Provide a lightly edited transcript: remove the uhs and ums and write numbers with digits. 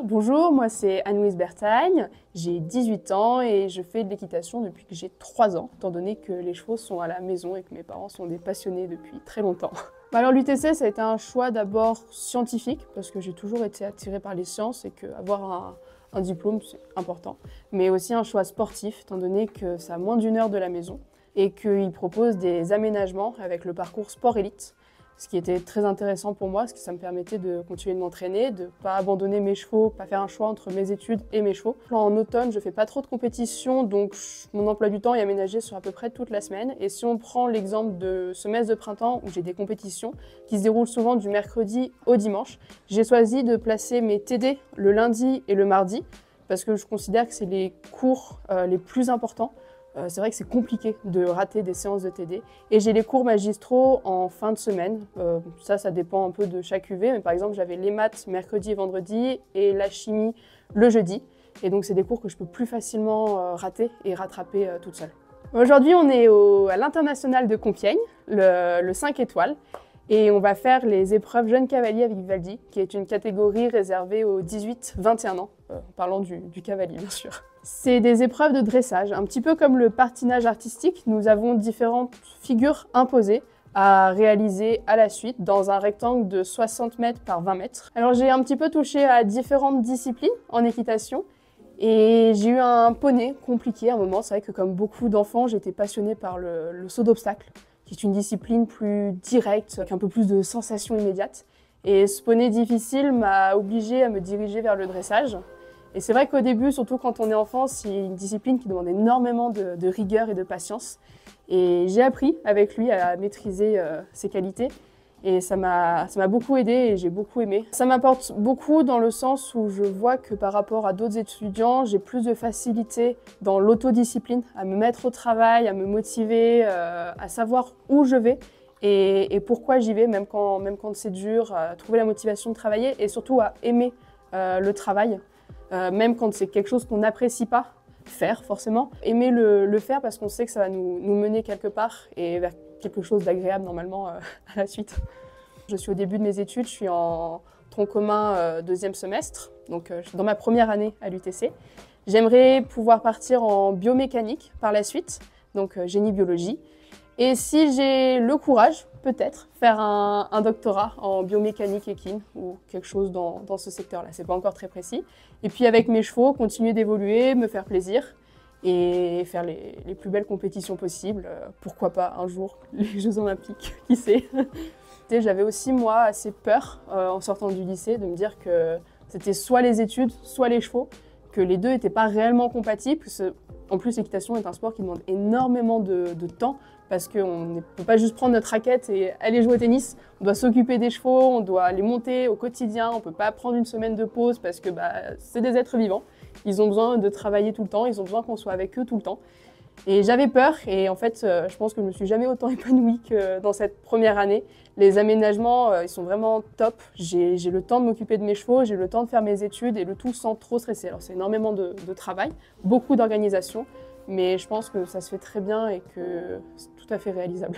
Bonjour, moi c'est Anne-Louise Bertagne, j'ai 18 ans et je fais de l'équitation depuis que j'ai 3 ans, étant donné que les chevaux sont à la maison et que mes parents sont des passionnés depuis très longtemps. Alors l'UTC, ça a été un choix d'abord scientifique, parce que j'ai toujours été attirée par les sciences et qu'avoir un diplôme c'est important, mais aussi un choix sportif, étant donné que c'est à moins d'1 heure de la maison et qu'il propose des aménagements avec le parcours sport élite. Ce qui était très intéressant pour moi, parce que ça me permettait de continuer de m'entraîner, de ne pas abandonner mes chevaux, pas faire un choix entre mes études et mes chevaux. En automne, je ne fais pas trop de compétition, donc mon emploi du temps est aménagé sur à peu près toute la semaine. Et si on prend l'exemple de semestre de printemps, où j'ai des compétitions qui se déroulent souvent du mercredi au dimanche, j'ai choisi de placer mes TD le lundi et le mardi, parce que je considère que c'est les cours les plus importants. C'est vrai que c'est compliqué de rater des séances de TD. Et j'ai les cours magistraux en fin de semaine. Ça dépend un peu de chaque UV. Mais par exemple, j'avais les maths mercredi et vendredi et la chimie le jeudi. Et donc, c'est des cours que je peux plus facilement rater et rattraper toute seule. Aujourd'hui, on est à l'International de Compiègne, le 5 étoiles. Et on va faire les épreuves Jeunes Cavaliers avec Vivaldi, qui est une catégorie réservée aux 18-21 ans, en parlant du cavalier bien sûr. C'est des épreuves de dressage, un petit peu comme le patinage artistique. Nous avons différentes figures imposées à réaliser à la suite dans un rectangle de 60 mètres par 20 mètres. Alors j'ai un petit peu touché à différentes disciplines en équitation et j'ai eu un poney compliqué à un moment. C'est vrai que comme beaucoup d'enfants, j'étais passionnée par le saut d'obstacle, qui est une discipline plus directe, avec un peu plus de sensations immédiates. Et ce poney difficile m'a obligée à me diriger vers le dressage. Et c'est vrai qu'au début, surtout quand on est enfant, c'est une discipline qui demande énormément de rigueur et de patience. Et j'ai appris avec lui à maîtriser ses qualités. Et ça m'a beaucoup aidée et j'ai beaucoup aimé. Ça m'apporte beaucoup dans le sens où je vois que par rapport à d'autres étudiants, j'ai plus de facilité dans l'autodiscipline, à me mettre au travail, à me motiver, à savoir où je vais et pourquoi j'y vais, même quand c'est dur, à trouver la motivation de travailler et surtout à aimer le travail. Même quand c'est quelque chose qu'on n'apprécie pas faire forcément, aimer le faire parce qu'on sait que ça va nous mener quelque part et vers quelque chose d'agréable normalement à la suite. Je suis au début de mes études, je suis en tronc commun 2e semestre, donc je suis dans ma première année à l'UTC. J'aimerais pouvoir partir en biomécanique par la suite, donc génie biologie. Et si j'ai le courage, peut-être, faire un doctorat en biomécanique équine ou quelque chose dans ce secteur-là. C'est pas encore très précis. Et puis avec mes chevaux, continuer d'évoluer, me faire plaisir et faire les plus belles compétitions possibles. Pourquoi pas un jour les Jeux Olympiques, qui sait. J'avais aussi moi assez peur en sortant du lycée de me dire que c'était soit les études, soit les chevaux, que les deux n'étaient pas réellement compatibles. En plus, l'équitation est un sport qui demande énormément de temps parce qu'on ne peut pas juste prendre notre raquette et aller jouer au tennis. On doit s'occuper des chevaux, on doit les monter au quotidien, on ne peut pas prendre une semaine de pause parce que c'est des êtres vivants. Ils ont besoin de travailler tout le temps, ils ont besoin qu'on soit avec eux tout le temps. Et j'avais peur et en fait, je pense que je ne me suis jamais autant épanouie que dans cette première année. Les aménagements, ils sont vraiment top. J'ai le temps de m'occuper de mes chevaux, j'ai le temps de faire mes études et le tout sans trop stresser. Alors c'est énormément de travail, beaucoup d'organisation, mais je pense que ça se fait très bien et que c'est tout à fait réalisable.